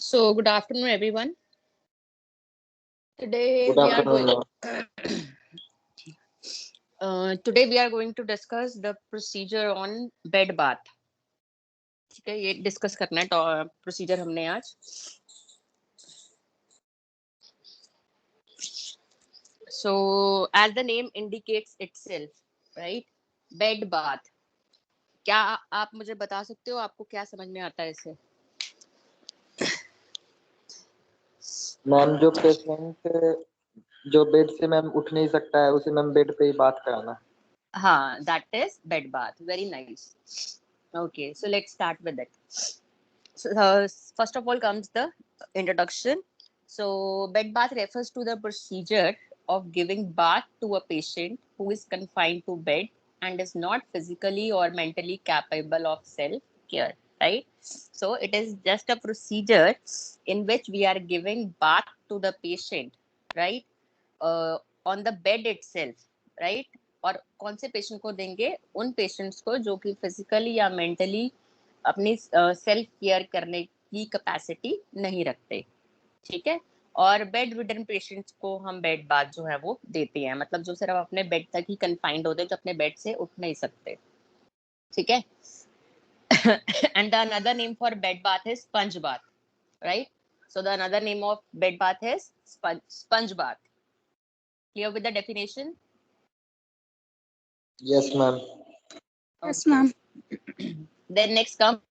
So, good afternoon, everyone. Today Good we are afternoon, going. ma'am. Today we are going to discuss the procedure on bed bath. ठीक है, ये discuss करना है procedure हमने आज. So, as the name indicates itself, right? Bed bath. क्या आप मुझे बता सकते हो आपको क्या समझ में आता है इससे? मैम जो पेशेंट जो बेड से मैम उठ नहीं सकता है उसे मैम बेड पे ही बात कराना. हाँ, that is bed bath. Very nice. Okay, so let's start with it. So, first of all comes the introduction. So, bed bath refers to the procedure of giving bath to a patient who is confined to bed and is not physically or mentally capable of self care, right? So, it is just a procedure in which we are giving bath to the patient, right? On the bed itself, right? और कौन से patient को देंगे? उन patients को जो कि physically या मेंटली अपनी सेल्फ केयर करने की कैपेसिटी नहीं रखते. ठीक है. और बेड रिडन पेशेंट्स को हम बेड बाथ जो है वो देते हैं, मतलब जो सिर्फ अपने बेड तक ही कन्फाइंड होते हैं, जो अपने बेड से उठ नहीं सकते. ठीक है. And the another name for bed bath is sponge bath, right? So the another name of bed bath is sponge bath. Clear with the definition? Yes, ma'am. Yes, ma'am. Then next comes.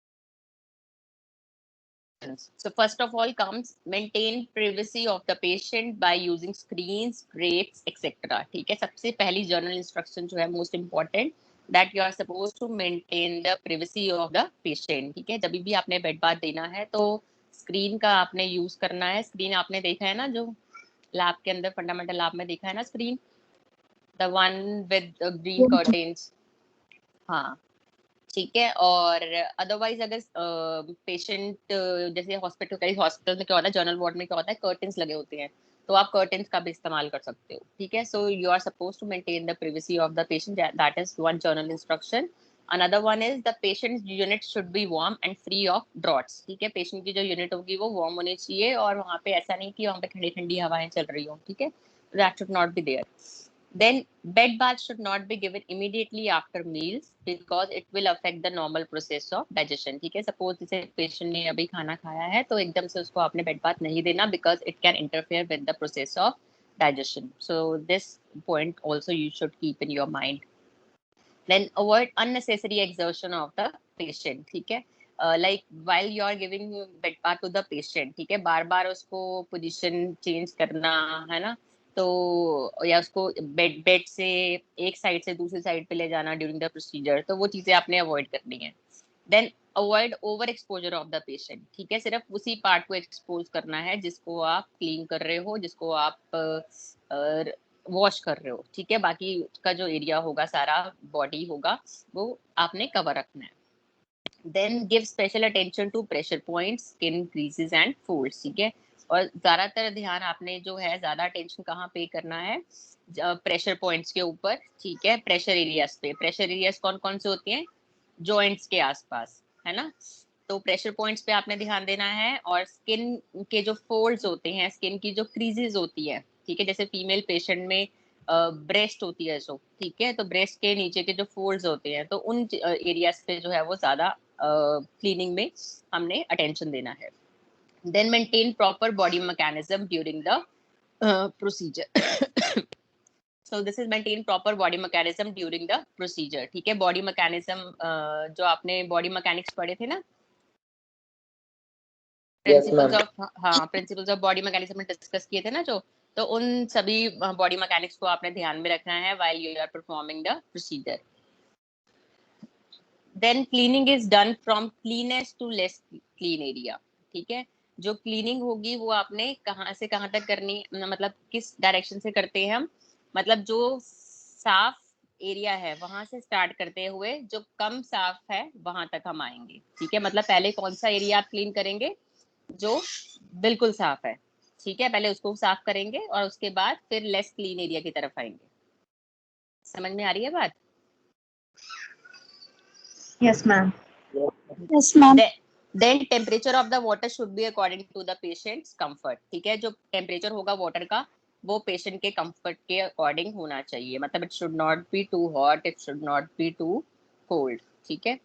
So first of all comes maintain privacy of the patient by using screens, drapes, etc. ठीक है. सबसे पहली journal instruction जो है most important that you are supposed to maintain the privacy of the patient. ठीक है. जब भी आपने बेड बाथ देना है तो स्क्रीन का आपने यूज करना है. स्क्रीन आपने देखा है ना, जो लैब के अंदर फंडामेंटल लैब में देखा है ना screen, the one with green curtains. हाँ, ठीक है. और अदरवाइज अगर पेशेंट जैसे हॉस्पिटल में क्या होता है, जनरल वार्ड में क्या होता है, कर्टेन्स लगे होते हैं, तो आप कर्टेन्स का भी इस्तेमाल कर सकते हो. ठीक है. So you are suppose to maintain the privacy of the patient, that is one general instruction. Another one is the patient unit should be warm and free of draughts. ठीक है. पेशेंट की जो यूनिट होगी वो warm होनी चाहिए और वहाँ पे ऐसा नहीं कि वहाँ पे ठंडी ठंडी हवाएं चल रही हो. ठीक है. That should not be there. Then bed bath should not be given immediately after meals because it will affect the normal process of digestion. ठीक है. Suppose जैसे patient ने अभी खाना खाया है तो एकदम से उसको आपने bed bath नहीं देना because it can interfere with the process of digestion. So this point also you should keep in your mind. Then avoid unnecessary exertion of the patient. ठीक है. Like while you are giving bed bath to the patient, ठीक है, बार बार उसको position change करना है ना, तो या उसको बेड से एक साइड से दूसरी साइड पे ले जाना ड्यूरिंग द प्रोसीजर, तो वो चीजें आपने अवॉइड करनी है. Then avoid over exposure of the patient. ठीक है. सिर्फ उसी पार्ट को एक्सपोज करना है जिसको आप क्लीन कर रहे हो, जिसको आप वॉश कर रहे हो. ठीक है. बाकी का जो एरिया होगा, सारा बॉडी होगा, वो आपने कवर रखना है. Then give special attention to pressure points, skin creases and folds. ठीक है. और ज्यादातर ध्यान आपने जो है ज्यादा अटेंशन कहाँ पे करना है? प्रेशर पॉइंट्स के ऊपर. ठीक है. प्रेशर एरियाज पे. प्रेशर एरियाज कौन कौन से होते हैं? जॉइंट्स के आसपास, है ना. तो प्रेशर पॉइंट्स पे आपने ध्यान देना है. और स्किन के जो फोल्ड्स होते हैं, स्किन की जो क्रीजेस होती है, ठीक है, जैसे फीमेल पेशेंट में ब्रेस्ट होती है जो, ठीक है, तो ब्रेस्ट के नीचे के जो फोल्ड्स होते हैं, तो उन एरियाज पे जो है वो ज्यादा क्लीनिंग में हमने अटेंशन देना है. Then maintain proper body mechanism during the procedure. So this is maintain proper body mechanism during the procedure. ठीक है. बॉडी मैकेनिज्म जो आपने बॉडी मैकेनिक्स पढ़े थे ना, Yes, प्रिंसिपल्स ma'am. ऑफ, हाँ, प्रिंसिपल्स ऑफ बॉडी मैकेनिज्म में डिस्कस किए थे ना जो, तो उन सभी बॉडी मैकेनिक्स को आपने ध्यान में रखना है while you are performing the procedure. Then cleaning is done from cleanest to less clean area. ठीक है. जो क्लीनिंग होगी वो आपने कहाँ से कहाँ तक करनी, मतलब किस डायरेक्शन से करते हैं हम, मतलब जो साफ एरिया है वहां से स्टार्ट करते हुए जो कम साफ है वहां तक हम आएंगे. ठीक है. मतलब पहले कौन सा एरिया आप क्लीन करेंगे? जो बिल्कुल साफ है. ठीक है. पहले उसको साफ करेंगे और उसके बाद फिर लेस क्लीन एरिया की तरफ आएंगे. समझ में आ रही है बात? Yes, ma'am. Yes, Yes, ma'am. Then temperature of the water should be according to the patient's comfort, ठीक है, जो टेम्परेचर होगा वाटर का वो पेशेंट के कंफर्ट के अकॉर्डिंग होना चाहिए, मतलब it should not be too hot, it should not be too cold, ठीक है।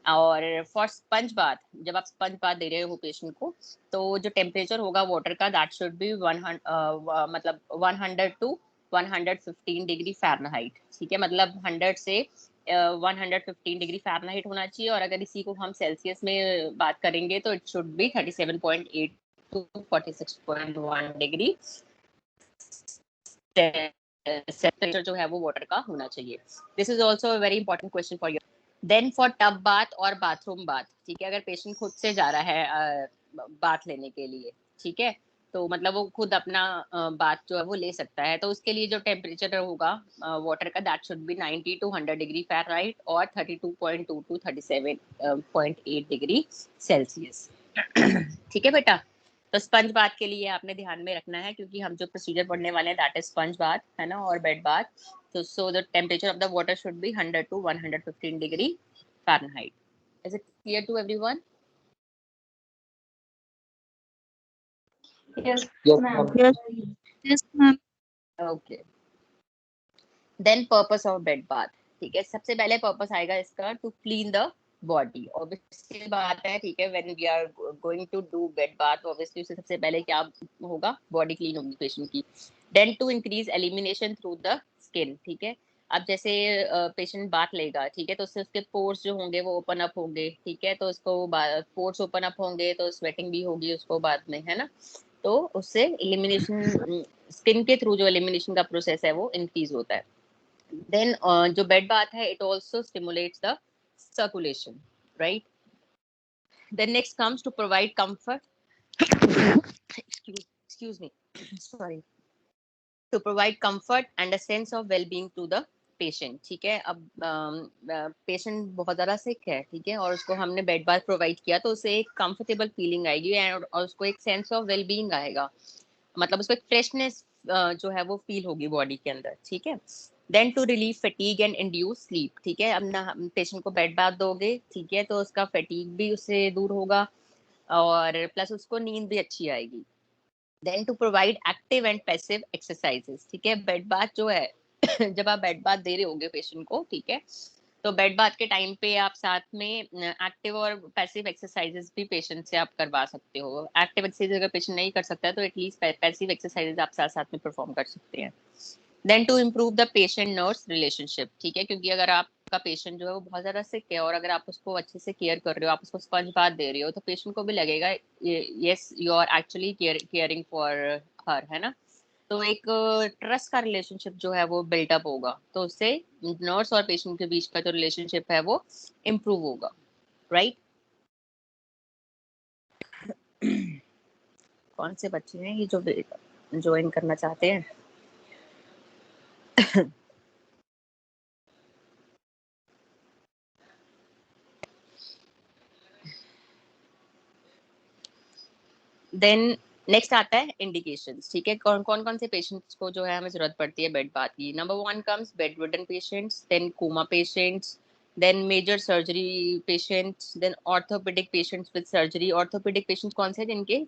और फॉर स्पंज बाथ, जब आप स्पंज बाथ दे रहे हो पेशेंट को, तो जो टेम्परेचर होगा वाटर का that should be 100 100 to 115 degree Fahrenheit, ठीक है, मतलब 100 से 115 डिग्री फ़ारेनहाइट होना चाहिए, और अगर इसी को हम सेल्सियस में बात करेंगे तो it should be 37.8 to 46.1 degree temperature जो है वो वाटर का होना चाहिए। This is also very important question for you. Then for tub bath और बाथरूम बाथ, ठीक है, अगर पेशेंट खुद से जा रहा है बाथ लेने के लिए, ठीक है, तो मतलब वो खुद अपना बाथ जो है वो ले सकता है, तो उसके लिए जो टेम्परेचर होगा वाटर का that should be 90 to 100 degree Fahrenheit और 32.2 टू 37.8 डिग्री सेल्सियस। ठीक है बेटा, तो स्पंज बाथ के लिए आपने ध्यान में रखना है, क्योंकि हम जो प्रोसीजर पढ़ने वाले हैं दैट इज स्पंज बाथ, है ना, और बेड बाथ। तो so the temperature of the water should be 100 to 115 degree Fahrenheit. Is it clear to everyone? Yes, Yes, ma'am. ma'am. Yes. Yes, ma'am. Okay, then purpose of bed bath, ठीक है, सबसे पहले purpose आएगा इसका to clean the body, obviously बात है, ठीक है, when we are going to do bed bath obviously उससे सबसे पहले क्या होगा, बॉडी क्लीन होगी पेशेंट की। Then to increase elimination through the skin, ठीक है, अब जैसे पेशेंट बाथ लेगा, ठीक है, तो उससे उसके पोर्स जो होंगे वो ओपन अप होंगे, ठीक है, तो उसको पोर्स ओपन अप होंगे तो स्वेटिंग भी होगी उसको बाद में, है ना, तो उससे एलिमिनेशन स्किन के थ्रू जो एलिमिनेशन का प्रोसेस है वो इंक्रीज होता है। देन जो बेड बाथ है it also stimulates the circulation, right? Then next comes to provide comfort. Excuse me. Sorry. To provide comfort and a sense of well-being to the patient, ठीक है, अब patient बहुत ज़्यादा सिक है, ठीक है, और उसको हमने बेड बाथ प्रोवाइड किया तो उसे एक कंफर्टेबल फीलिंग आएगी और उसको एक सेंस ऑफ वेलबींग आएगा, मतलब उसको एक फ्रेशनेस जो है वो फील होगी बॉडी के अंदर, ठीक है। Then to relieve fatigue and induce sleep, ठीक है, अब ना पेशेंट को बेड बाथ दोगे, ठीक है, तो उसका फटीग भी उससे दूर होगा और प्लस उसको नींद भी अच्छी आएगी। Then to provide active and passive exercises, ठीक है, बेड बाथ जो है जब आप बेड बाथ दे रहे होगे पेशेंट को, ठीक है, तो बेड बाथ के टाइम पे आप साथ में एक्टिव और पैसिव एक्सरसाइजेस भी पेशेंट से आप करवा सकते हो। एक्टिव एक्सरसाइज अगर पेशेंट नहीं कर सकता है तो एटलीस्ट पैसिव एक्सरसाइजेस आप साथ साथ में परफॉर्म कर सकते हैं। Then to improve the patient nurse relationship, ठीक है, क्योंकि अगर आपका पेशेंट जो है वो बहुत ज़्यादा सिक है और अगर आप उसको अच्छे से केयर कर रहे हो, आप उसको स्पंज बाथ दे रहे हो, तो पेशेंट को भी लगेगा yes you are actually caring for her, है ना, तो एक ट्रस्ट का रिलेशनशिप जो है वो बिल्टअप होगा, तो उससे नर्स और पेशेंट के बीच का जो रिलेशनशिप है वो इम्प्रूव होगा, राइट? कौन से बच्चे हैं ये जो ज्वाइन करना चाहते हैं? देन नेक्स्ट आता है इंडिकेशंस, ठीक है, कौन कौन कौन से पेशेंट्स को जो है हमें जरूरत पड़ती है बेड बाथ की। Number 1 comes bed ridden patients, then coma patients, then major surgery patients, then orthopaedic patients with surgery. Orthopaedic patients कौन से, जिनके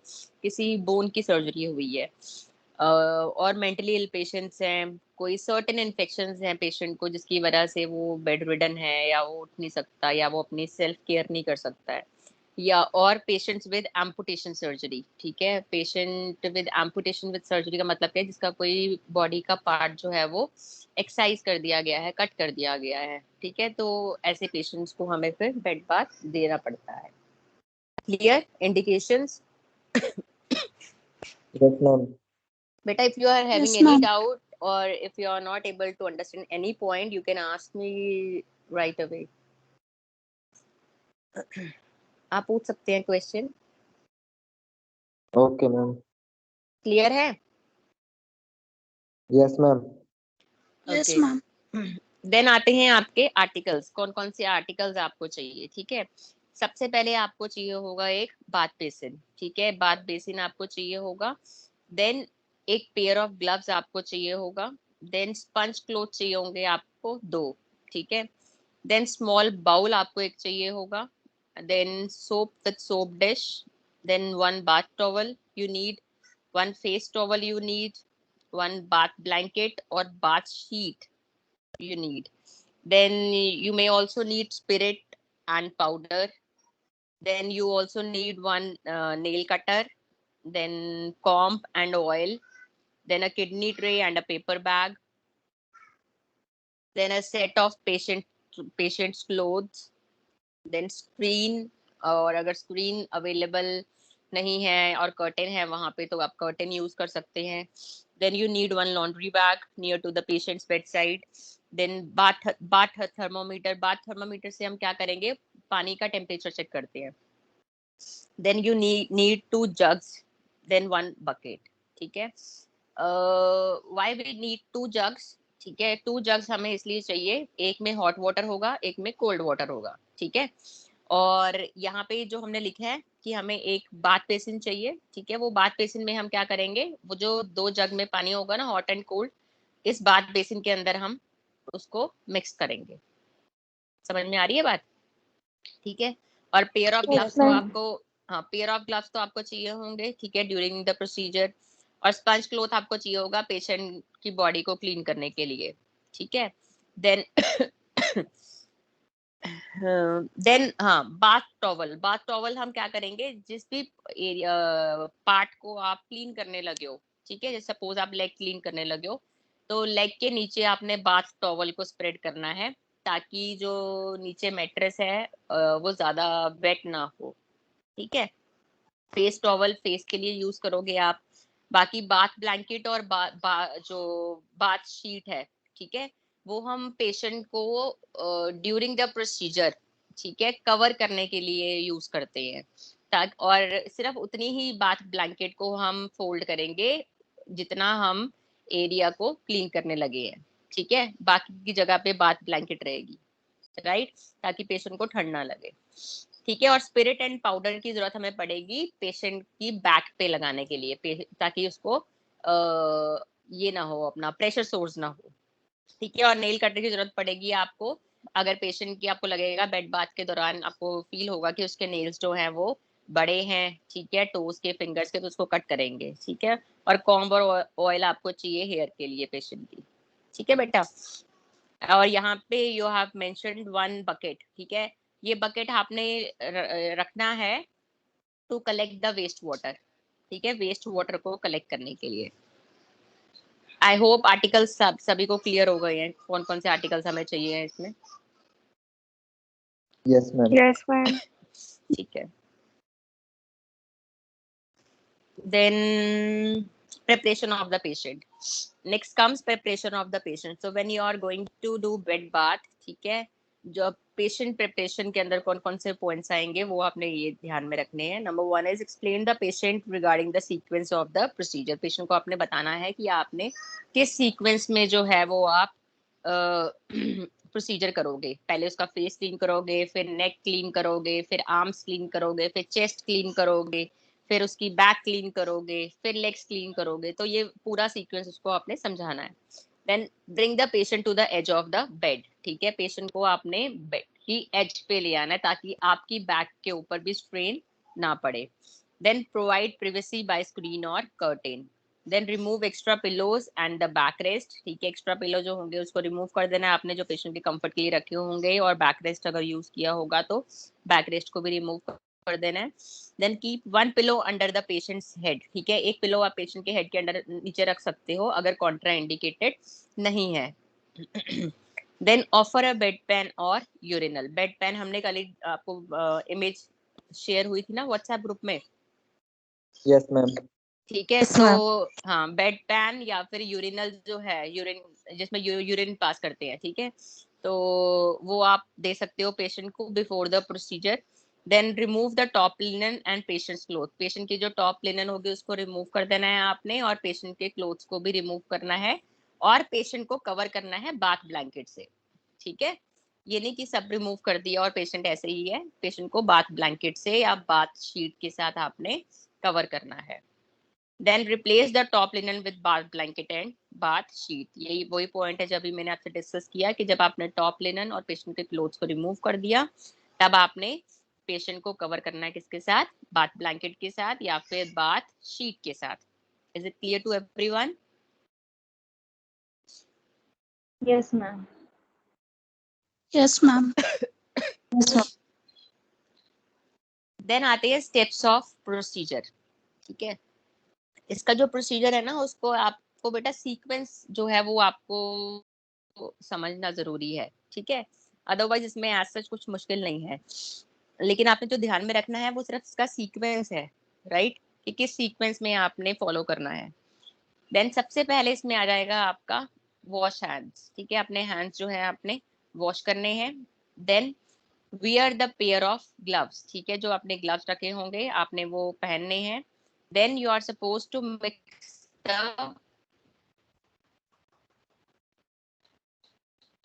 किसी बोन की सर्जरी हुई है, और मेंटली इल पेशेंट्स हैं, कोई सर्टेन इन्फेक्शंस हैं पेशेंट को जिसकी वजह से वो बेड रिडन है या वो उठ नहीं सकता या वो अपनी सेल्फ केयर नहीं कर सकता है, या और पेशेंट्स विद एम्पुटेशन सर्जरी, ठीक है, patient with amputation with surgery का मतलब है जिसका कोई बॉडी का पार्ट जो है वो एक्साइज कर दिया गया है, कट कर दिया गया है, ठीक है, तो ऐसे पेशेंट्स को हमें फिर बेड बाथ देना पड़ता है। Clear indications? Yes, ma'am. Beta, if you are having Yes, any ma'am. doubt or if you are not able to understand any point, you can ask me right away. आप पूछ सकते हैं question. Okay, ma'am. Clear है? Yes, ma'am. Yes, okay, ma'am. Then आते हैं आपके articles, कौन कौन से आर्टिकल्स आपको चाहिए, ठीक है। सबसे पहले आपको चाहिए होगा एक बाथ बेसिन, ठीक है, बाथ बेसिन आपको चाहिए होगा। देन एक पेयर ऑफ ग्लव्स आपको चाहिए होगा। देन स्पंज क्लोथ चाहिए होंगे आपको 2, ठीक है। देन स्मॉल बाउल आपको एक चाहिए होगा। then soap with soap dish, then one bath towel you need, one face towel you need, one bath blanket or bath sheet you need. Then you may also need spirit and powder. Then you also need one nail cutter, then comb and oil, then a kidney tray and a paper bag, then a set of patient's clothes, then screen, और अगर screen available नहीं है और curtain है वहां पे तो आप curtain use कर सकते हैं. Then you need one laundry bag near to the patient's bedside. Then bath thermometer. Bath thermometer से हम क्या करेंगे, पानी का temperature check करते हैं. Then you need 2 jugs, then 1 bucket. ठीक है. Why we need 2 jugs? ठीक है, 2 jugs हमें इसलिए चाहिए, एक में हॉट वाटर होगा, एक में कोल्ड वाटर होगा. ठीक है. और यहाँ पे जो हमने लिखा है कि हमें एक बाथ बेसिन चाहिए. ठीक है, वो बाथ बेसिन में हम क्या करेंगे, वो जो 2 जग में पानी होगा ना, हॉट एंड कोल्ड, इस बाथ बेसिन के अंदर हम उसको मिक्स करेंगे. समझ में आ रही है बात? ठीक है. और पेयर ऑफ ग्लव्स तो आपको, हाँ, पेयर ऑफ ग्लव्स तो आपको चाहिए होंगे. ठीक है, ड्यूरिंग द प्रोसीजर. और स्पंज क्लॉथ आपको चाहिए होगा पेशेंट की बॉडी को क्लीन करने के लिए. ठीक है. देन देन हाँ, बाथ टॉवल. बाथ टॉवल हम क्या करेंगे, जिस भी एरिया पार्ट को आप क्लीन करने लगे हो, ठीक है, जैसे सपोज आप लेग क्लीन करने लगे हो, तो लेग के नीचे आपने बाथ टॉवल को स्प्रेड करना है, ताकि जो नीचे मैट्रेस है वो ज्यादा वेट ना हो. ठीक है. फेस टॉवल फेस के लिए यूज करोगे आप. बाकी बाथ ब्लैंकेट और जो बाथ शीट है, ठीक है, वो हम पेशेंट को ड्यूरिंग द प्रोसीजर, ठीक है, कवर करने के लिए यूज करते हैं. और सिर्फ उतनी ही बाथ ब्लैंकेट को हम फोल्ड करेंगे जितना हम एरिया को क्लीन करने लगे हैं. ठीक है, बाकी की जगह पे बाथ ब्लैंकेट रहेगी, राइट, ताकि पेशेंट को ठंड ना लगे. ठीक है. और स्पिरिट एंड पाउडर की जरूरत हमें पड़ेगी पेशेंट की बैक पे लगाने के लिए, ताकि उसको ये ना हो, अपना प्रेशर सोर्स ना हो. ठीक है. और नेल कटर की जरूरत पड़ेगी आपको, अगर पेशेंट की आपको लगेगा बेड बाथ के दौरान आपको फील होगा कि उसके नेल्स जो हैं वो बड़े हैं, ठीक है, टोज के, फिंगर्स के, तो उसको कट करेंगे. ठीक है. और कॉम्ब और ऑयल आपको चाहिए हेयर के लिए पेशेंट की. ठीक है बेटा. और यहाँ पे यू हैव मेंशन्ड 1 बकेट. ठीक है, ये बकेट आपने रखना है to collect the waste water. ठीक है, वेस्ट वाटर को कलेक्ट करने के लिए. आई होप आर्टिकल्स सभी को क्लियर हो गए हैं, कौन कौन से आर्टिकल्स हमें चाहिए इसमें. Yes ma'am. Yes ma'am. ठीक है. Then preparation of the patient. Next comes preparation of the patient. So when you are going to do bed bath, ठीक है, जो पेशेंट प्रिपरेशन के अंदर कौन कौन से पॉइंट्स आएंगे वो आपने ये ध्यान में रखने हैं. Number 1 is explain the patient regarding the sequence of the procedure. Patient को आपने बताना है कि आपने किस सीक्वेंस में जो है वो आप प्रोसीजर करोगे. पहले उसका फेस क्लीन करोगे, फिर नेक क्लीन करोगे, फिर आर्म्स क्लीन करोगे, फिर चेस्ट क्लीन करोगे, फिर उसकी बैक क्लीन करोगे, फिर लेग्स क्लीन करोगे. तो ये पूरा सीक्वेंस उसको आपने समझाना है. Then bring the patient to the edge of the bed. ठीक है, पेशेंट को आपने बेड की एज पे ले आना है ताकि आपकी बैक के ऊपर भी स्ट्रेन ना पड़े. Then provide privacy by screen और curtain. Then remove extra pillows and the back rest. ठीक है, एक्स्ट्रा पिलो जो होंगे उसको रिमूव कर देना है आपने, जो पेशेंट के कंफर्ट के लिए रखे होंगे, और बैक रेस्ट अगर यूज किया होगा तो बैक रेस्ट को भी रिमूव कर देना है. Then keep 1 pillow under the patient's head. ठीक है, एक पिलो आप पेशेंट के हेड के अंदर नीचे रख सकते हो अगर कॉन्ट्रा इंडिकेटेड नहीं है. Then offer a bedpan और यूरिनल. बेड पैन हमने कल आपको इमेज शेयर हुई थी ना व्हाट्सएप ग्रुप में. Yes ma'am. ठीक है, तो हाँ, बेड पैन या फिर यूरिनल जो है, यूरिन जिसमें यूरिन पास करते हैं, ठीक है, तो वो आप दे सकते हो पेशेंट को before the procedure. Then remove the top linen and patient's cloth. Patient की जो टॉप लिनन होगी उसको रिमूव कर देना है आपने, और पेशेंट के क्लोथ्स को भी रिमूव करना है, और पेशेंट को कवर करना है बाथ ब्लैंकेट से. ठीक है, ये नहीं कि सब रिमूव कर दिया और पेशेंट ऐसे ही है. पेशेंट को बाथ ब्लैंकेट से या बाथ शीट के साथ आपने कवर करना है. Then replace the top linen with bath blanket and bath sheet. यही वही पॉइंट है जब भी मैंने आपसे डिस्कस किया कि जब आपने टॉप लिनन और पेशेंट के क्लोथ्स को रिमूव कर दिया, तब आपने पेशेंट को कवर करना है किसके साथ, बाथ ब्लैंकेट के साथ या फिर बाथ शीट के साथ. Is it clear to everyone? Yes, ma'am. Yes, ma'am. Yes, ma'am. Then आते हैं स्टेप्स ऑफ प्रोसीजर. ठीक है, इसका जो प्रोसीजर है ना उसको आपको बेटा सीक्वेंस जो है वो आपको समझना जरूरी है. ठीक है, अदरवाइज इसमें एज सच कुछ मुश्किल नहीं है, लेकिन आपने जो ध्यान में रखना है वो सिर्फ इसका सीक्वेंस है, राइट, कि किस सीक्वेंस में आपने फॉलो करना है. देन सबसे पहले इसमें आ जाएगा आपका वॉश हैंड्स. ठीक है, अपने हैंड्स जो है आपने वॉश करने हैं. Then wear the pair of gloves. ठीक है, जो आपने ग्लव्स रखे होंगे आपने वो पहनने हैं. Then you are suppose to mix the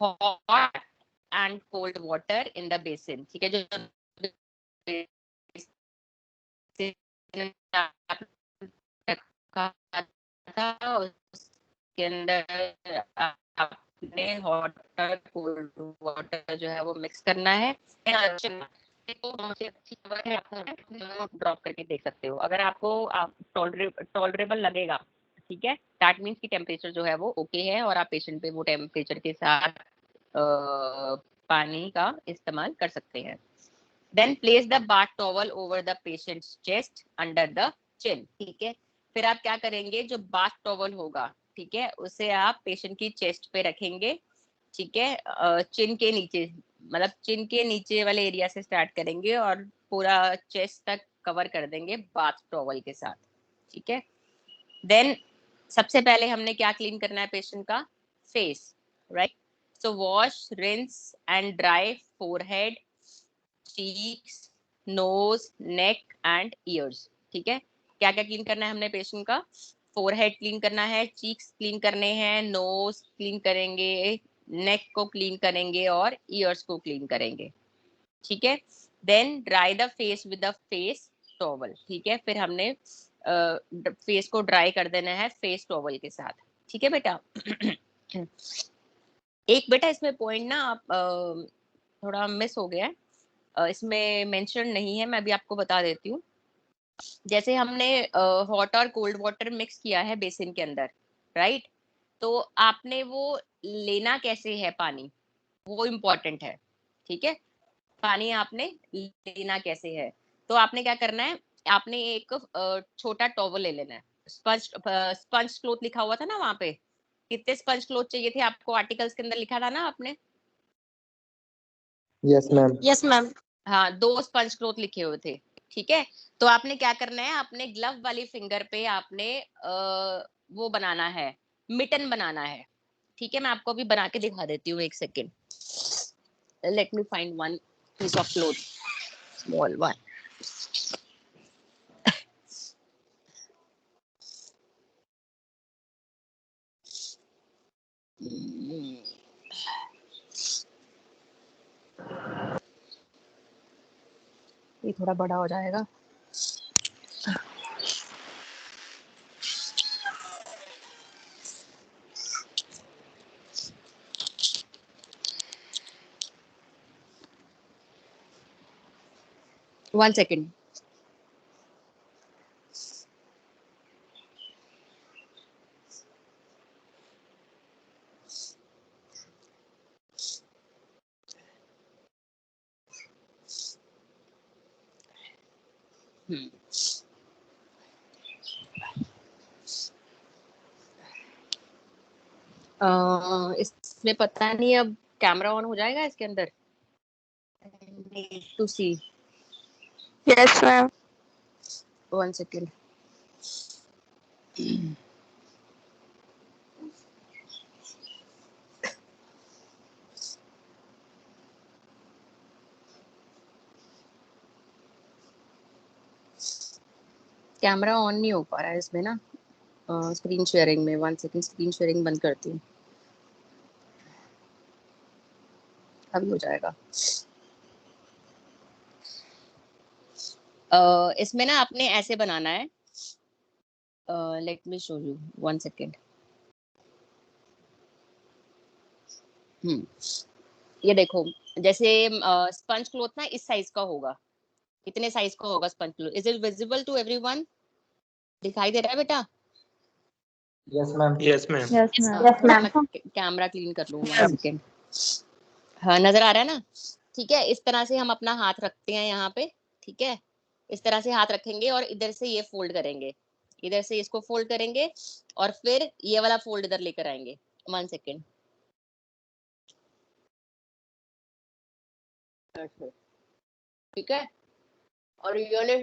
hot and cold water in the basin. ठीक है, जो रखा था उसके अंदर आपने हॉट और कोल्ड वाटर जो है वो मिक्स करना है. तो मुझे अच्छी खबर है, आप ड्रॉप करके देख सकते हो अगर आपको टॉलरेबल लगेगा. ठीक है, दैट मीन्स की टेम्परेचर जो है वो ओके है और आप पेशेंट पे वो टेम्परेचर के साथ पानी का इस्तेमाल कर सकते हैं. Then place the bath towel over the patient's chest under the chin. ठीक है, फिर आप क्या करेंगे, जो बाथ टॉवल होगा, ठीक है, उसे आप पेशेंट की चेस्ट पे रखेंगे. ठीक है, चिन के नीचे, मतलब चिन के नीचे वाले एरिया से स्टार्ट करेंगे और पूरा चेस्ट तक कवर कर देंगे बाथ टॉवल के साथ. ठीक है, देन सबसे पहले हमने क्या क्लीन करना है पेशेंट का, face, right. So wash, rinse and dry forehead, cheeks, nose, neck and ears. ठीक है, क्या क्या क्लीन करना है हमने पेशेंट का, फोरहेड क्लीन करना है, चीक्स क्लीन करने हैं, नोज क्लीन करेंगे, नेक को क्लीन करेंगे और ईयर्स को क्लीन करेंगे. ठीक है, then dry the face with the face towel. ठीक है, फिर हमने फेस को ड्राई कर देना है फेस टॉवल के साथ. ठीक है बेटा. एक बेटा इसमें पॉइंट ना आप थोड़ा मिस हो गया है, इसमें मेंशन नहीं है, मैं भी आपको बता देती हूँ. जैसे हमने हॉट और कोल्ड वाटर मिक्स किया है बेसिन के अंदर, राइट, तो आपने वो लेना कैसे है पानी, वो इम्पोर्टेंट है. ठीक है, पानी आपने लेना कैसे है, तो आपने क्या करना है, आपने एक छोटा टॉवल ले लेना है. स्पंज स्पंज क्लॉथ लिखा हुआ था ना वहां पे, कितने स्पंज क्लॉथ चाहिए थे आपको, आर्टिकल्स के अंदर लिखा था ना आपने. Yes ma'am. Yes, ma'am. हाँ, 2 स्पंज क्लॉथ लिखे हुए थे. ठीक है, तो आपने क्या करना है, अपने ग्लव वाली फिंगर पे आपने वो बनाना है, मिटन बनाना है. ठीक है, मैं आपको अभी बना के दिखा देती हूँ, एक second. Let me find one piece of cloth, small one. ये थोड़ा बड़ा हो जाएगा. One second. इसमें पता नहीं अब कैमरा ऑन हो जाएगा इसके अंदर. To see. Yes, ma'am. One second. Camera on नहीं हो पा रहा है इसमें ना, स्क्रीन शेयरिंग में. 1 सेकेंड, स्क्रीन शेयरिंग बंद करती हूँ, अभी हो जाएगा. इसमें ना आपने ऐसे बनाना है, let me show you, 1 second. ये देखो, जैसे स्पंज क्लॉथ ना इस साइज का होगा. कितने साइज का होगा sponge cloth? Is it visible to everyone? दिखाई दे रहा है बेटा? Yes ma'am. Yes ma'am. Yes ma'am. थोड़ा मैं कैमरा क्लीन कर लूँ 1 सेकेंड। हाँ, नजर आ रहा है ना? ठीक है, इस तरह से हम अपना हाथ रखते हैं यहाँ पे। ठीक है, इस तरह से हाथ रखेंगे और इधर से ये फोल्ड करेंगे, इधर से इसको फोल्ड करेंगे और फिर ये वाला फोल्ड इधर लेकर आएंगे। 1 सेकेंड। ठीक है, और ये वाले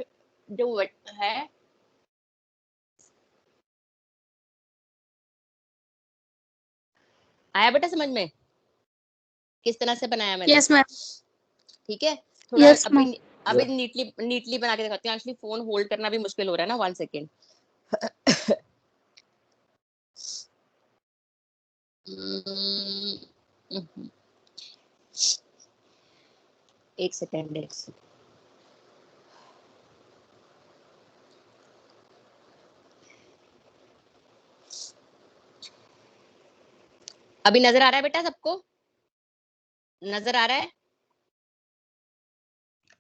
जो वेट है, आया बेटा समझ में किस तरह से बनाया मैंने? Yes ma'am. ठीक है, थोड़ा Yes, अभी ma'am. अभी नीटली बना के दिखाती हूँ। एक्चुअली फोन होल्ड करना भी मुश्किल हो रहा है ना। 1 सेकेंड। एक सेकेंड। अभी नजर आ रहा है बेटा सबको? नजर आ रहा है?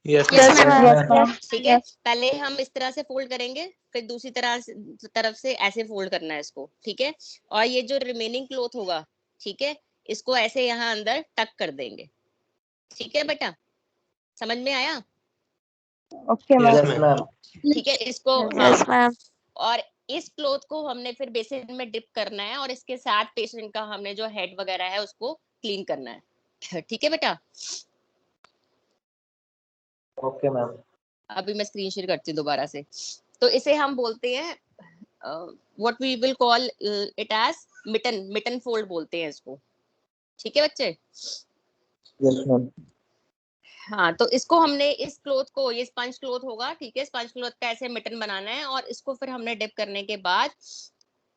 Yes Yes, ma'am. ma'am. ठीक है, पहले हम इस तरह से फोल्ड करेंगे, फिर दूसरी तरफ से ऐसे फोल्ड करना है इसको। ठीक है, और ये जो रिमेनिंग क्लोथ होगा, ठीक है, इसको ऐसे यहाँ अंदर टक कर देंगे। ठीक है बेटा, समझ में आया? Okay, yes ma'am. मैम। ठीक है, इसको Yes, हाँ, ma'am. और इस क्लोथ को हमने फिर बेसिन में डिप करना है और इसके साथ पेशेंट का हमने जो हेड वगैरह है उसको क्लीन करना है। ठीक है बेटा, ओके मैम। अभी मैं स्क्रीन शेयर करती हूँ दोबारा से। तो इसे हम बोलते हैं what we will call it as mitten fold बोलते हैं इसको। ठीक है बच्चे? Yes ma'am. हाँ, तो इसको हमने इस क्लोथ को, ये स्पंज क्लोथ होगा, ठीक है, स्पंज क्लोथ का ऐसे मिटन बनाना है और इसको फिर हमने डिप करने के बाद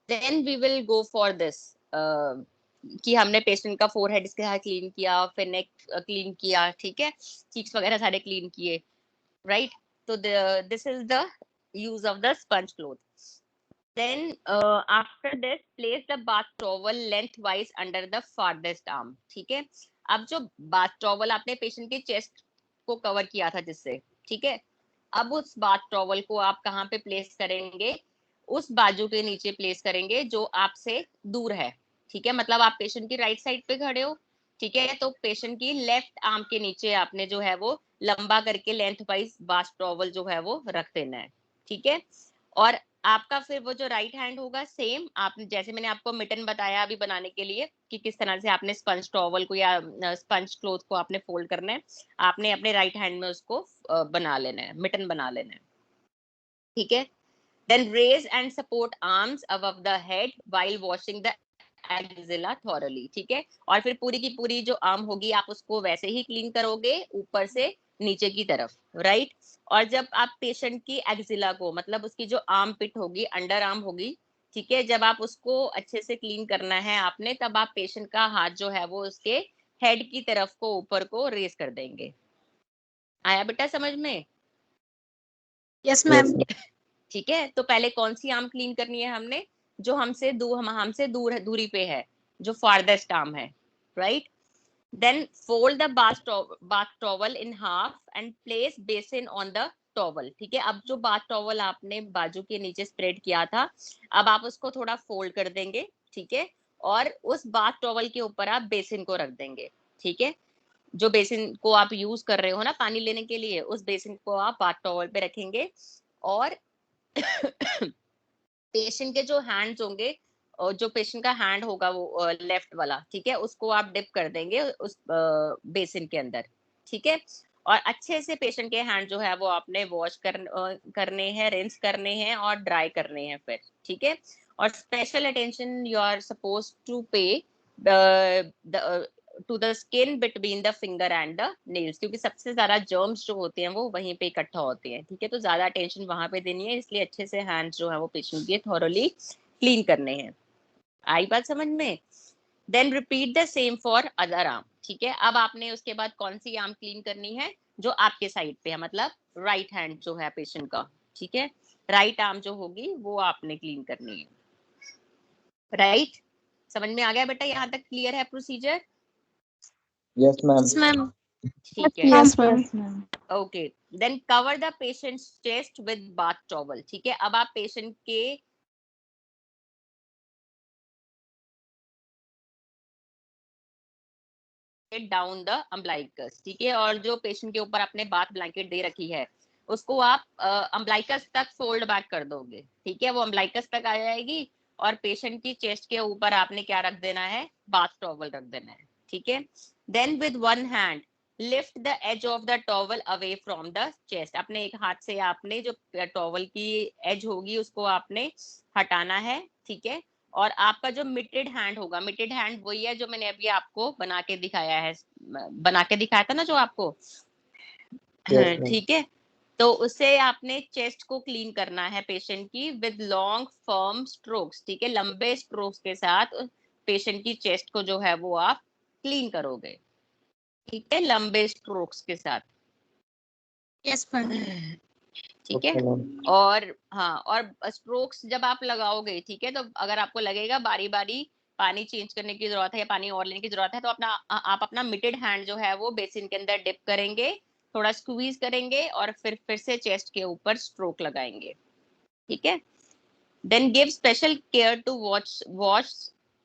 then we will go for this कि हमने पेशेंट का फोरहेड इसके साथ क्लीन किया, फिर नेक क्लीन किया, ठीक है, चीक्स वगैरह सारे क्लीन किए, राइट? तो this is the use of the sponge cloth. Then after this, place the bath towel lengthwise under the farthest arm. ठीक है, अब जो बाथ टॉवल आपने पेशेंट के चेस्ट को कवर किया था जिससे, ठीक है, अब उस बाथ टॉवल को आप कहाँ पे प्लेस करेंगे? उस बाजू के नीचे प्लेस करेंगे जो आपसे दूर है। ठीक है, मतलब आप पेशेंट की राइट साइड पे खड़े हो, ठीक है, तो पेशेंट की लेफ्ट आर्म के नीचे आपने जो है वो लंबा करके लेंथ वाइज बाथ टॉवल जो है वो रख देना है। ठीक है, और आपका फिर वो जो राइट हैंड होगा, सेम आपने जैसे मैंने आपको मिटन बताया अभी बनाने के लिए कि किस तरह से आपने स्पंज टॉवल को या स्पंज क्लोथ को आपने फोल्ड करना है, आपने अपने राइट हैंड में उसको बना लेना है, मिटन बना लेना है। ठीक है, then raise and support arms above the head while washing the axilla thoroughly. ठीक है, और फिर पूरी की पूरी जो आर्म होगी आप उसको वैसे ही क्लीन करोगे ऊपर से नीचे की तरफ, राइट? और जब आप पेशेंट की एक्सिला को, मतलब उसकी जो आर्म पिट होगी, अंडर आर्म होगी, ठीक है, जब आप उसको अच्छे से क्लीन करना है आपने, तब आप पेशेंट का हाथ जो है वो उसके हेड की तरफ को ऊपर को रेस कर देंगे। आया बेटा समझ में? Yes, ma'am. ठीक है, तो पहले कौन सी आर्म क्लीन करनी है हमने? जो हमसे दूर है, दूरी पे है, जो फारदेस्ट आर्म है, right? Then fold the bath towel in half and place basin on the towel. ठीक है, अब जो बाथ टॉवल आपने बाजू के नीचे स्प्रेड किया था, अब आप उसको थोड़ा फोल्ड कर देंगे, ठीक है, और उस बाथ टॉवल के ऊपर आप बेसिन को रख देंगे। ठीक है, जो बेसिन को आप यूज कर रहे हो ना पानी लेने के लिए, उस बेसिन को आप बाथ टॉवल पे रखेंगे और पेशेंट के जो हैंड्स होंगे, और जो पेशेंट का हैंड होगा वो लेफ्ट वाला, ठीक है, उसको आप डिप कर देंगे उस बेसिन के अंदर। ठीक है, और अच्छे से पेशेंट के हैंड जो है वो आपने वॉश करने हैं, रिंस करने हैं और ड्राई करने हैं फिर। ठीक है, और special attention you are suppose to pay to the skin between the finger and the nails, क्योंकि सबसे ज्यादा जर्म्स जो होते हैं वो वहीं पे इकट्ठा होते हैं। ठीक है, तो ज्यादा अटेंशन वहां पे देनी है, इसलिए अच्छे से हैंड्स जो है वो पेशेंट के थॉरोली क्लीन करने हैं। आई बात समझ में? Then repeat the same for other arm. ठीक है, अब आपने उसके बाद कौन सी आर्म क्लीन करनी है? जो आपके साइड पे है, मतलब राइट हैंड जो है पेशेंट का। ठीक है, राइट आर्म जो होगी वो आपने क्लीन करनी है, राइट? समझ में आ गया बेटा? यहाँ तक क्लियर है procedure? Yes ma'am. Yes, ma'am. ठीक है, Yes, ma'am. Okay. Then cover the patient's chest with bath towel. ठीक है, अब आप पेशेंट के डाउन द अम्बलाइकस, ठीक है, और जो पेशेंट के ऊपर आपने बाथ ब्लैंकेट दे रखी है उसको आप अम्बलाइकस तक फोल्ड बैक कर दोगे। ठीक है, वो अम्बलाइकस तक आ जाएगी और पेशेंट की चेस्ट के ऊपर आपने क्या रख देना है, बाथ टॉवल रख देना है। ठीक है, then with one hand lift the edge of the towel away from the chest. अपने एक हाथ से आपने जो टॉवल की एज होगी उसको आपने हटाना है। ठीक है, और आपका जो मिटेड हैंड होगा, मिटेड हैंड वही है जो मैंने अभी आपको बना के दिखाया है, बना के दिखाया था ना जो आपको, यस मैम। ठीक है, तो उससे आपने चेस्ट को क्लीन करना है पेशेंट की विद लॉन्ग फर्म स्ट्रोक्स। ठीक है, लंबे स्ट्रोक्स के साथ पेशेंट की चेस्ट को जो है वो आप क्लीन करोगे। ठीक है, लंबे स्ट्रोक्स के साथ। Yes, ma'am. ठीक है, ओके मैम। और हाँ, और स्ट्रोक्स जब आप लगाओगे, ठीक है, तो अगर आपको लगेगा बारी बारी पानी चेंज करने की जरूरत है या पानी और लेने की जरूरत है, तो आप अपना मिटेड हैंड जो है वो बेसिन के अंदर डिप करेंगे, थोड़ा स्क्वीज करेंगे और फिर से चेस्ट के ऊपर स्ट्रोक लगाएंगे। ठीक है, then give special care to wash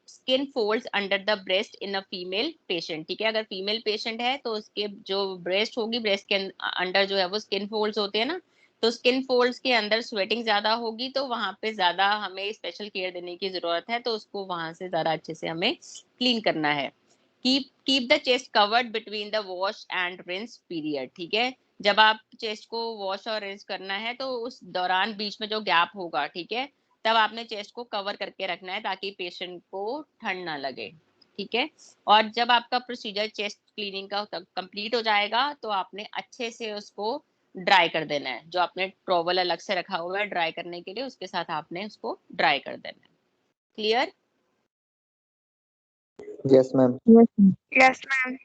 skin folds under the breast in a female patient. ठीक है, अगर फीमेल पेशेंट है तो उसके जो ब्रेस्ट होगी, ब्रेस्ट के अंडर जो है वो स्किन फोल्ड्स होते हैं ना, तो स्किन फोल्ड्स के अंदर स्वेटिंग ज्यादा होगी, तो वहां पे ज्यादा हमें स्पेशल केयर देने की जरूरत है, तो उसको वहां से ज्यादा अच्छे से हमें क्लीन करना है। Keep the chest covered between the wash and rinse period. ठीक है, जब आप चेस्ट को वॉश और रिंस करना है तो उस दौरान बीच में जो गैप होगा, ठीक है, तब आपने चेस्ट को कवर करके रखना है ताकि पेशेंट को ठंड ना लगे। ठीक है, और जब आपका प्रोसीजर चेस्ट क्लीनिंग का कंप्लीट हो जाएगा तो आपने अच्छे से उसको ड्राई कर देना है। जो आपने टॉवल अलग से रखा हुआ है ड्राई करने के लिए, उसके साथ आपने उसको ड्राई कर देना है। Clear? Yes ma'am. Yes, ma'am.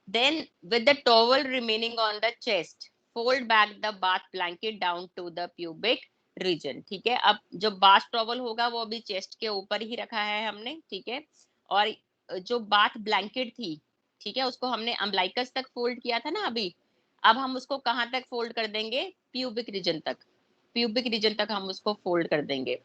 Then, with the towel remaining on the chest, fold back the bath blanket down to the pubic region। ठीक है, अब जो बाथ टॉवल होगा वो अभी चेस्ट के ऊपर ही रखा है हमने। ठीक है, और जो बाथ ब्लैंकेट थी, ठीक है, उसको हमने अम्बलाइकस तक फोल्ड किया था ना अभी, अब हम उसको कहाँ तक फोल्ड कर देंगे, प्यूबिक रीजन तक। प्यूबिक रीजन तक हम उसको फोल्ड कर देंगे।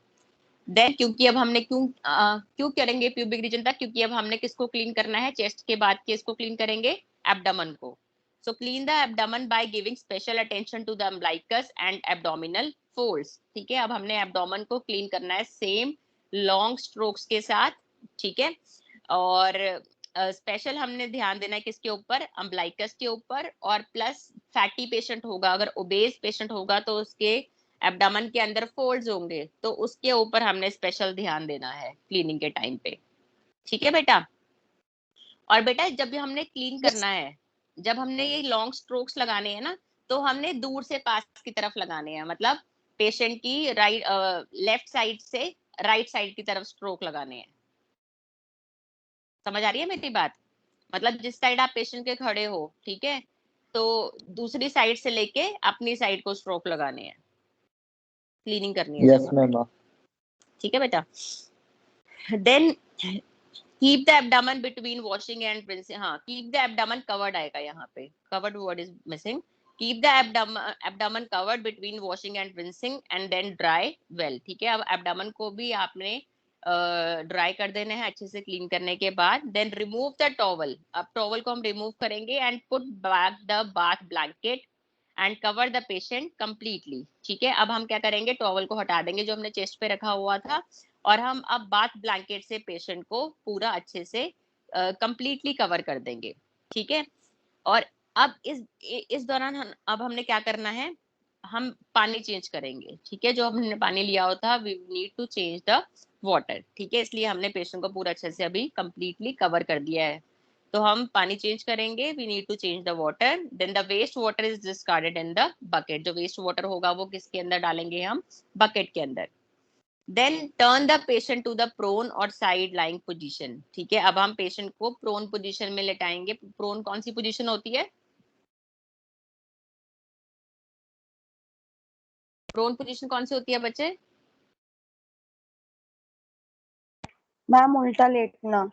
देन क्योंकि अब हमने क्यों करेंगे प्यूबिक रीजन तक, क्योंकि अब हमने किसको क्लीन करना है, चेस्ट के बाद किसको क्लीन करेंगे, एब्डोमेन को। So clean the abdomen by giving special attention to the umbilicus and abdominal folds. ठीक है, अब हमने एब्डोमेन को क्लीन करना है सेम लॉन्ग स्ट्रोक्स के साथ। ठीक है, और स्पेशल हमने ध्यान देना है किसके ऊपर, अम्बलाइकस के ऊपर, और प्लस फैटी पेशेंट होगा, अगर ओबेस पेशेंट होगा तो उसके एब्डामन के अंदर फोल्ड्स होंगे, तो उसके ऊपर हमने स्पेशल ध्यान देना है क्लीनिंग के टाइम पे। ठीक है बेटा, और बेटा जब भी हमने क्लीन Yes. करना है, जब हमने ये लॉन्ग स्ट्रोक्स लगाने हैं ना, तो हमने दूर से पास की तरफ लगाने हैं, मतलब पेशेंट की लेफ्ट साइड से राइट साइड की तरफ स्ट्रोक लगाने हैं। समझ आ रही है मेरी बात? मतलब जिस साइड आप पेशेंट के खड़े हो, ठीक है, तो दूसरी साइड से लेके अपनी साइड को स्ट्रोक लगाने हैं, क्लीनिंग करनी है जब यस हमें। मैम। ठीक है बेटा, then keep the abdomen between washing and rinsing. हाँ, कीप द एब्डामन कवर्ड आएगा यहाँ पे, covered word is missing. Keep the abdomen covered between washing and rinsing and then dry well. ठीक है, अब एब्डामन को भी आपने ड्राई कर देना है अच्छे से क्लीन करने के बाद। देन रिमूव द टॉवल, अब टॉवल को हम रिमूव करेंगे and put back the bath blanket and cover the patient completely. ठीक है, अब हम क्या करेंगे, टॉवल को हटा देंगे जो हमने चेस्ट पे रखा हुआ था, और हम अब बाथ ब्लैंकेट से पेशेंट को पूरा अच्छे से कंप्लीटली कवर कर देंगे। ठीक है, और अब इस दौरान अब हमने क्या करना है, हम पानी चेंज करेंगे। ठीक है, जो हमने पानी लिया हुआ था, we need to change the water. ठीक है, इसलिए हमने पेशेंट को पूरा अच्छे से अभी कंप्लीटली कवर कर दिया है, तो हम पानी चेंज करेंगे, we need to change the water. Then the waste water is discarded in the bucket. जो वेस्ट वाटर होगा वो किसके अंदर डालेंगे, हम बकेट के अंदर। Then turn the patient to the prone और साइड लाइंग पोजीशन। ठीक है, अब हम पेशेंट को प्रोन पोजीशन में लेटाएंगे। प्रोन कौन सी पोजीशन होती है, प्रोन पोजीशन कौन सी होती है बच्चे? मैम उल्टा लेटना।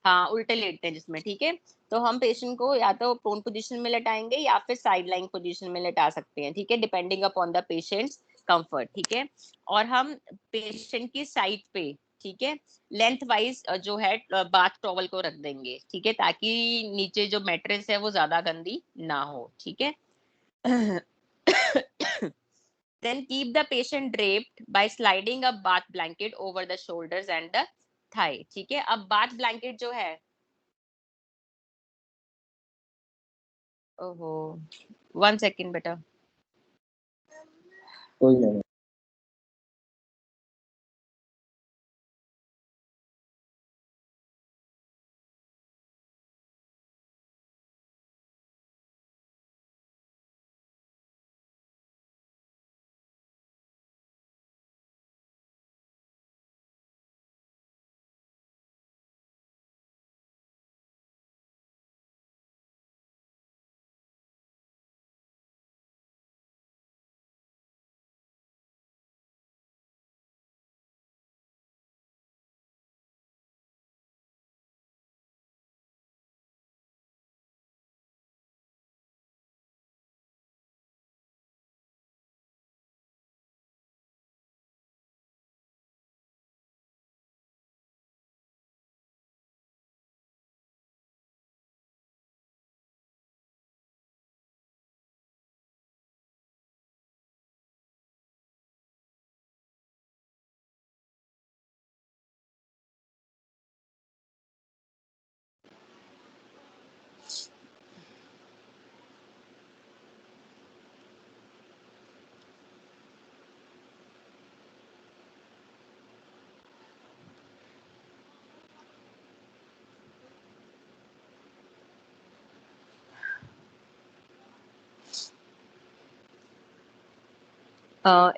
हाँ उल्टे लेटते हैं जिसमें, ठीक है। तो हम पेशेंट को या तो प्रोन पोजीशन में लेटाएंगे या फिर साइड लाइन पोजीशन में लेटा सकते हैं, ठीक है, depending upon the patient's comfort, ठीक है। और हम पेशेंट की साइड पे, ठीक है, लेंथ वाइज जो है बाथ टॉवल को रख देंगे, ठीक है, ताकि नीचे जो मैट्रेस है वो ज्यादा गंदी ना हो, ठीक है। Then keep the patient draped by sliding a bath blanket over the shoulders and the thigh, ठीक है। अब बाथ ब्लैंकेट जो है, ओहो 1 सेकेंड बेटा, कोई नहीं।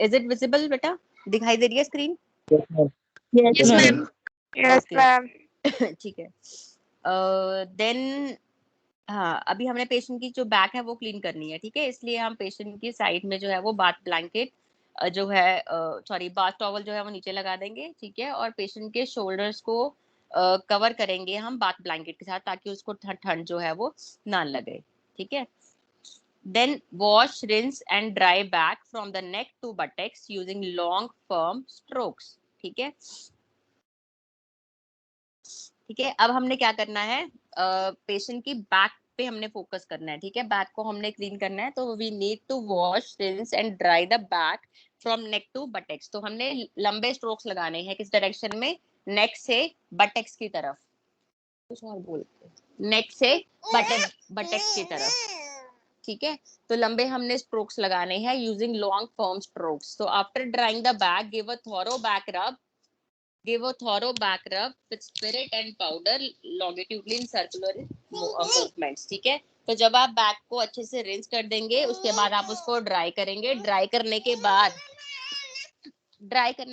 इज इट विजिबल बेटा, दिखाई दे रही है screen? Yes, ma'am. Yes, ma'am. Yes, Okay. ma'am. ठीक है। देन हाँ, अभी हमने पेशेंट की जो बैक है वो क्लीन करनी है, ठीक है, इसलिए हम पेशेंट की साइड में जो है वो बाथ ब्लैंकेट जो है सॉरी बाथ टॉवल जो है वो नीचे लगा देंगे, ठीक है, और पेशेंट के शोल्डर्स को कवर करेंगे हम बाथ ब्लैंकेट के साथ, ताकि उसको ठंड जो है वो ना लगे, ठीक है। Then wash, rinse and dry back from the neck to buttocks using long firm strokes, ठीक है। ठीक है, अब हमने क्या करना है, पेशेंट की बैक पे हमने फोकस करना है, ठीक है, बैक को हमने क्लीन करना है, तो we need to wash, rinse and dry the back from neck to buttocks. तो हमने लंबे स्ट्रोक्स लगाने हैं, किस डायरेक्शन में, नेक से बटेक्स की तरफ, कुछ और बोलते, नेक से बटेक्स की तरफ, ठीक है। तो लंबे हमने स्ट्रोक्स लगाने हैं using long firm strokes. So after drying the back, give a thorough back rub. Give a thorough back rub with spirit and powder longitudinally in circular movements, ठीक है। तो जब आप बैक को अच्छे से रिंस कर देंगे, उसके बाद आप उसको ड्राई करेंगे। ड्राई करने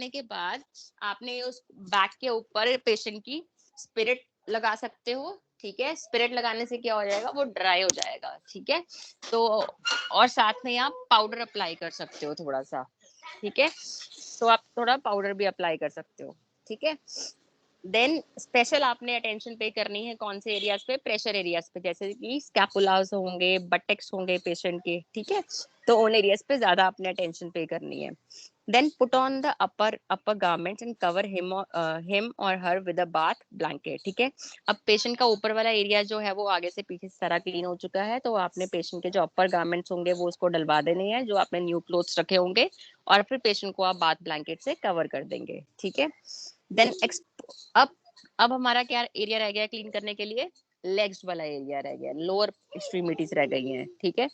के बाद आपने उस बैक के ऊपर पेशेंट की स्पिरिट लगा सकते हो, ठीक है। स्पिरिट लगाने से क्या हो जाएगा, वो ड्राई हो जाएगा, ठीक है। तो और साथ में आप पाउडर अप्लाई कर सकते हो थोड़ा सा, ठीक है। तो आप थोड़ा पाउडर भी अप्लाई कर सकते हो, ठीक है। देन स्पेशल आपने अटेंशन पे करनी है कौन से एरियाज पे, प्रेशर एरियाज पे, जैसे कि स्कैपुलास होंगे, बटेक्स होंगे पेशेंट के, ठीक है। तो उन एरियाज पे ज्यादा आपने अटेंशन पे करनी है। Then put on the upper garments and cover him or her with a bath blanket, ठीक है। अब पेशेंट का ऊपर वाला एरिया जो है वो आगे से पीछे से सारा क्लीन हो चुका है, तो आपने पेशेंट के जो अपर गारमेंट्स होंगे वो उसको डलवा देने हैं, जो आपने न्यू क्लोथ्स रखे होंगे, और फिर पेशेंट को आप बाथ ब्लैंकेट से कवर कर देंगे, ठीक है। देन अब हमारा क्या एरिया रह गया क्लीन करने के लिए, लेग्स वाला एरिया रह गया, लोअर एक्सट्रीमिटीज रह गई हैं, ठीक है।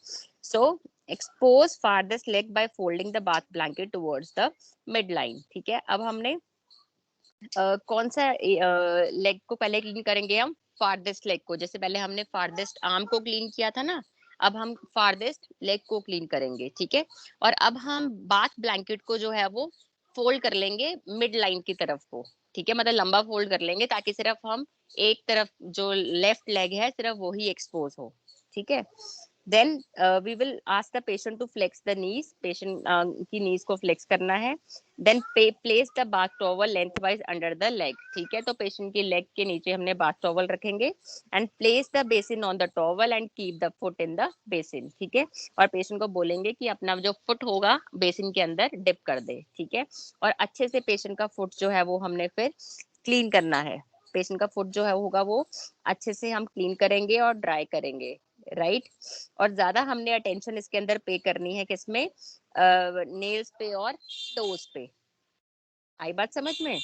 सो expose farthest leg by folding the bath blanket towards the midline, ठीक है। अब हमने कौन सा लेग को पहले क्लीन करेंगे, हम फारदेस्ट लेग को, जैसे पहले हमने फारदेस्ट आर्म को क्लीन किया था ना, अब हम फारदेस्ट लेग को क्लीन करेंगे, ठीक है। और अब हम बाथ ब्लैंकेट को जो है वो फोल्ड कर लेंगे मिड लाइन की तरफ को, ठीक है, मतलब लंबा फोल्ड कर लेंगे, ताकि सिर्फ हम एक तरफ जो लेफ्ट लेग है सिर्फ वो ही एक्सपोज हो, ठीक है। Then we will ask the patient to flex the knees. Patient की knees को flex करना है. Then place the bath towel lengthwise under the leg. ठीक है, तो patient की leg के नीचे हमने bath towel रखेंगे and place the basin on the towel and keep the foot in the basin. ठीक है, और patient को बोलेंगे कि अपना जो foot होगा basin के अंदर dip कर दे. ठीक है, और अच्छे से patient का foot जो है वो हमने फिर clean करना है. पेशेंट का फुट जो है होगा वो अच्छे से हम क्लीन करेंगे और ड्राई करेंगे, राइट. और ज्यादा हमने अटेंशन इसके अंदर पे करनी है किसमें, नेल्स पे और टोज पे. आई बात समझ में?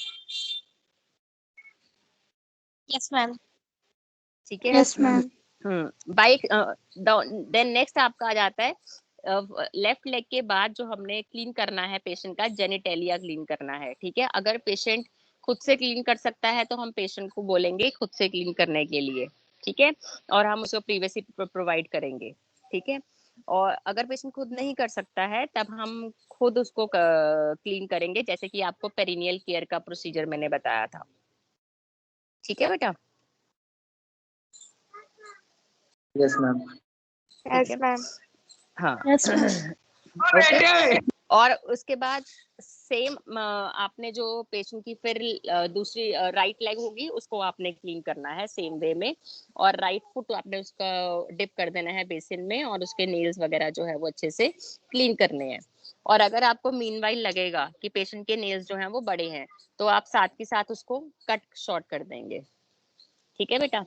Yes, ma'am. ठीक है. Yes, ma'am. Bike. Then next आपका आ जाता है लेफ्ट लेग के बाद जो हमने क्लीन करना है पेशेंट का जेनिटेलिया क्लीन करना है. ठीक है, अगर पेशेंट खुद से क्लीन कर सकता है तो हम पेशेंट को बोलेंगे खुद से क्लीन करने के लिए. ठीक है, और हम उसको प्रीवियसली प्रोवाइड करेंगे. ठीक है, और अगर पेशेंट खुद नहीं कर सकता है तब हम खुद उसको क्लीन करेंगे, जैसे कि आपको पेरिनियल केयर का प्रोसीजर मैंने बताया था. ठीक है बेटा? Yes ma'am. Yes, ma'am. हाँ. Yes, ma'am. Okay. और उसके बाद सेम आपने जो पेशेंट की फिर दूसरी राइट लेग होगी उसको आपने क्लीन करना है सेम वे में, और राइट फुट आपने उसका डिप कर देना है बेसिन में और उसके नेल्स वगैरह जो है वो अच्छे से क्लीन करने हैं. और अगर आपको मीनवाइल लगेगा कि पेशेंट के नेल्स जो हैं वो बड़े हैं तो आप साथ के साथ उसको कट शॉर्ट कर देंगे. ठीक है बेटा?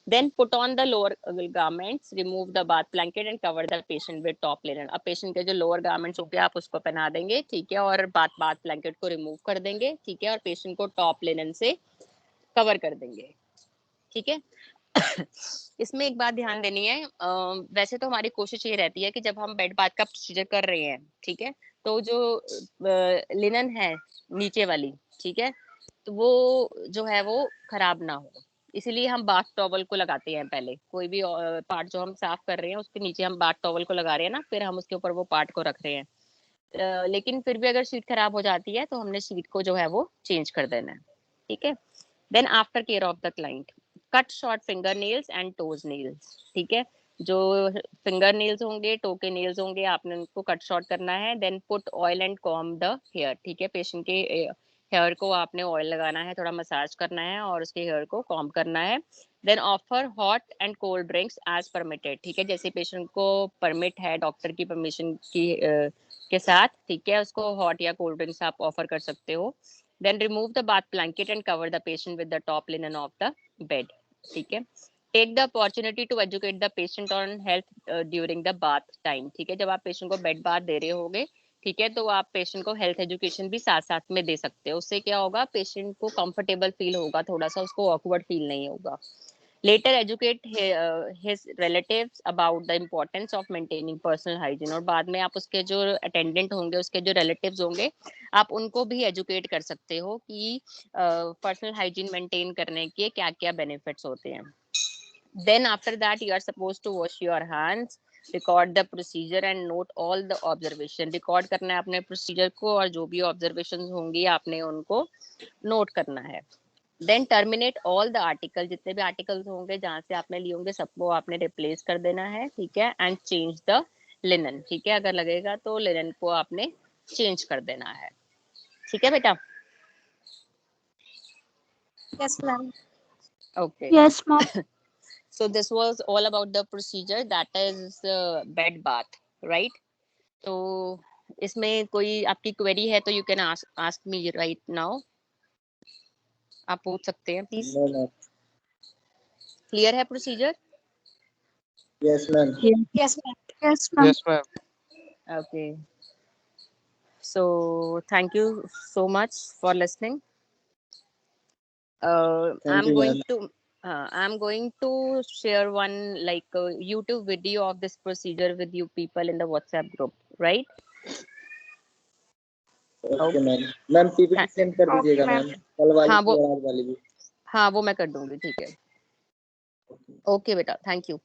Then put on the lower garments, remove the bath blanket and cover the patient with top linen. अब पेशेंट के जो लोअर गारमेंट्स होंगे आप उसको पहना देंगे. ठीक है, और बाथ ब्लैंकेट को रिमूव कर देंगे. ठीक है, और पेशेंट को टॉप लिनन से कवर कर देंगे. ठीक है. इसमें एक बात ध्यान देनी है, वैसे तो हमारी कोशिश ये रहती है कि जब हम बेड बाथ का प्रोसीजर कर रहे हैं, ठीक है, तो जो लिनन है नीचे वाली, ठीक है, तो वो जो है वो खराब ना हो, इसीलिए हम बाथ टॉवल को लगाते हैं. पहले कोई भी पार्ट जो हम साफ कर रहे हैं उसके नीचे हम बाथ टॉवल को लगा रहे हैं ना, फिर हम उसके ऊपर वो पार्ट को रख रहे हैं. लेकिन फिर भी अगर शीट खराब हो जाती है तो हमने शीट को जो है वो चेंज कर देना है. ठीक है. Then after care of the client, cut short finger nails and toes nails. ठीक है, जो फिंगर नेल्स होंगे, टो के नेल्स होंगे, आपने उनको कट शॉर्ट करना है. Then put oil and comb the hair. ठीक है, पेशेंट के हेयर को आपने ऑयल लगाना है, थोड़ा मसाज करना है और उसके हेयर को कॉम करना है. Then offer hot and cold drinks as permitted. ठीक है, जैसे पेशेंट को परमिट है डॉक्टर की परमिशन की के साथ, ठीक है, उसको हॉट या कोल्ड ड्रिंक्स आप ऑफर कर सकते हो. Then remove the bath blanket and cover the patient with the top linen of the bed. ठीक है. Take the opportunity to educate the patient on health during the bath time. ठीक है, जब आप पेशेंट को बेड बाथ दे रहे होगे, ठीक है, तो आप पेशेंट को हेल्थ एजुकेशन भी साथ साथ में दे सकते हो. उससे क्या होगा, पेशेंट को कंफर्टेबल फील होगा, थोड़ा सा उसको ऑकवर्ड फील नहीं होगा. Later educate his relatives about the importance of maintaining personal hygiene. और बाद में आप उसके जो अटेंडेंट होंगे, उसके जो रिलेटिव्स होंगे, आप उनको भी एजुकेट कर सकते हो कि पर्सनल हाइजीन मेंटेन करने के क्या क्या बेनिफिट्स होते हैं. Then after that you are supposed to wash your hands, record the procedure and note all the observation. Record करना है अपने प्रोसीजर को और जो भी ऑब्जर्वेशन होंगी आपने उनको नोट करना है. Then terminate all the article. जितने भी आर्टिकल्स होंगे जहां से आपने लिए होंगे सबको आपने रिप्लेस कर देना है. ठीक है, एंड चेंज द लिनन. ठीक है, अगर लगेगा तो लिनन को आपने चेंज कर देना है. ठीक है बेटा? Yes, ma'am. Okay. Yes, ma'am. So this was all about the procedure, that is bed bath, right? तो इसमें कोई आपकी क्वेरी है तो you can ask me right now. आप पूछ सकते हैं प्लीज. No ma'am. क्लियर है procedure? Yes ma'am. Yes, ma'am. Yes, ma'am. Yes, ma'am. Okay. So thank you so much for listening. I'm going to share one like YouTube video of this procedure with you people in the WhatsApp group, right? Okay ma'am. Ma'am PPT send कर दीजिएगा Okay, ma'am. कल वाली हाँ, की आज वाली भी. हाँ वो मैं कर दूंगी. ठीक है. ओके बेटा, थैंक यू.